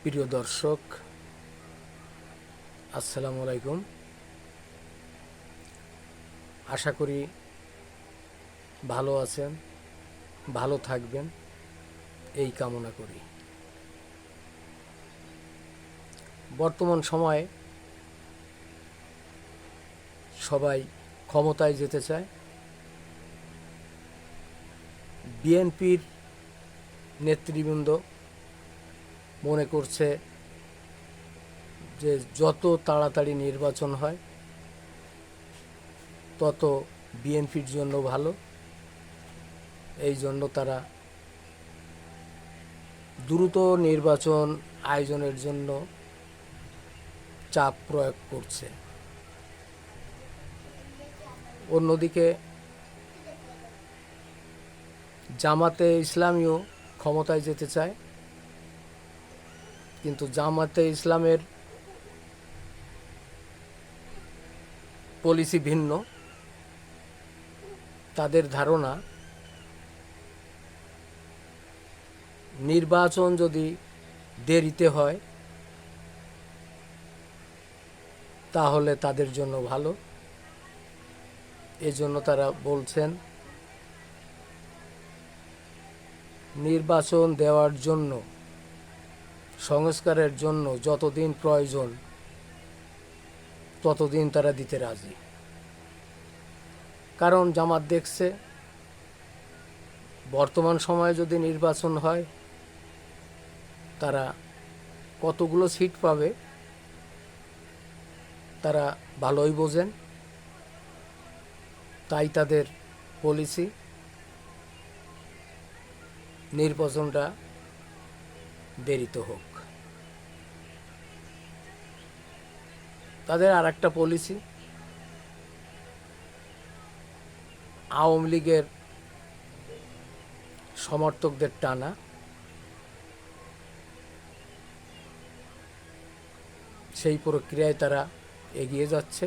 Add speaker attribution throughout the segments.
Speaker 1: প্রিয় দর্শক, আসসালামু আলাইকুম। আশা করি ভালো আছেন, ভালো থাকবেন, এই কামনা করি। বর্তমান সময়ে সবাই ক্ষমতায় যেতে চায়। বিএনপির নেতৃবৃন্দ মনে করছে যে যত তাড়াতাড়ি নির্বাচন হয় তত বিএনপির জন্য ভালো। এই জন্য তারা দ্রুত নির্বাচন আয়োজনের জন্য চাপ প্রয়োগ করছে। অন্যদিকে জামাতে ইসলামীও ক্ষমতায় যেতে চায়, কিন্তু জামাতে ইসলামের পলিসি ভিন্ন। তাদের ধারণা, নির্বাচন যদি দেরিতে হয় তাহলে তাদের জন্য ভালো। এজন্য তারা বলছেন নির্বাচন দেওয়ার জন্য, সংস্কারের জন্য যতদিন প্রয়োজন ততদিন তারা দিতে রাজি। কারণ জামাত দেখছে বর্তমান সময়ে যদি নির্বাচন হয় তারা কতগুলো সিট পাবে তারা ভালোই বোঝেন। তাই তাদের পলিসি নির্বাচনটা দেরিতে হোক। তাদের আর একটা পলিসি, আওয়ামী লীগের সমর্থকদের টানা। সেই প্রক্রিয়ায় তারা এগিয়ে যাচ্ছে।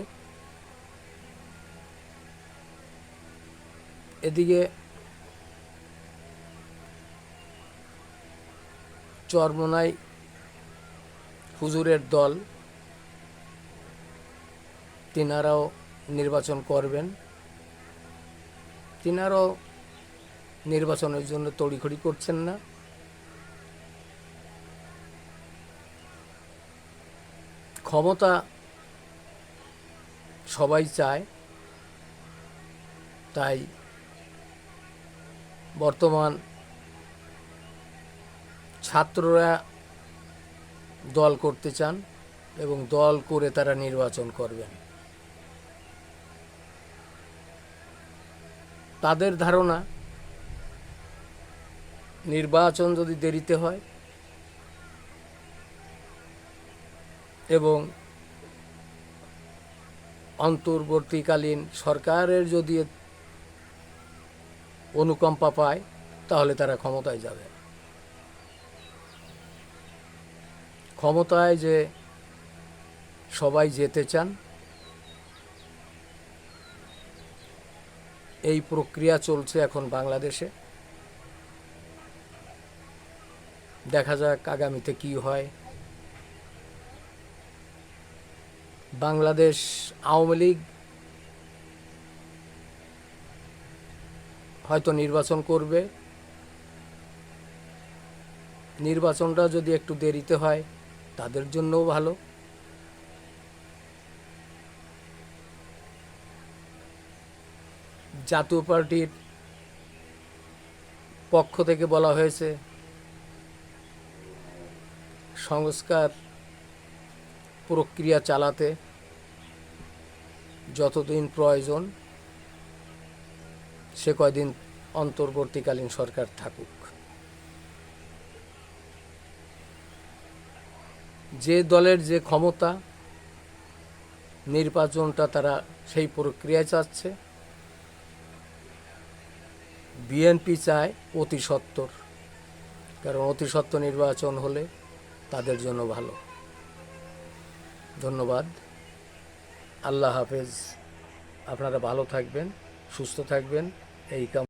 Speaker 1: এদিকে চরমোনাই হুজুরের দল, তিনারাও নির্বাচন করবেন। তিনারাও নির্বাচনের জন্য তড়িঘড়ি করছেন না। ক্ষমতা সবাই চায়, তাই বর্তমান ছাত্ররা দল করতে চান এবং দল করে তারা নির্বাচন করবেন। তাদের ধারণা, নির্বাচন যদি দেরিতে হয় এবং অন্তর্বর্তীকালীন সরকারের যদি অনুকম্পা পায় তাহলে তারা ক্ষমতায় যাবে। ক্ষমতায় যে সবাই যেতে চান, এই প্রক্রিয়া চলছে এখন বাংলাদেশে। দেখা যাক আগামীতে কি হয়। বাংলাদেশ আওয়ামী লীগ হয়তো নির্বাচন করবে। নির্বাচনটা যদি একটু দেরিতে হয় তাদের জন্যও ভালো। জাতীয় পার্টির পক্ষ থেকে বলা হয়েছে সংস্কার প্রক্রিয়া চালাতে যতদিন প্রয়োজন সে কয়দিন অন্তর্বর্তীকালীন সরকার থাকুক। যে দলের যে ক্ষমতা, নির্বাচনটা তারা সেই প্রক্রিয়ায় চাচ্ছে। বিএনপি চায় অতি সত্বর, কারণ অতি সত্বর নির্বাচন হলে তাদের জন্য ভালো। ধন্যবাদ। আল্লাহ হাফেজ। আপনারা ভালো থাকবেন, সুস্থ থাকবেন, এই কাম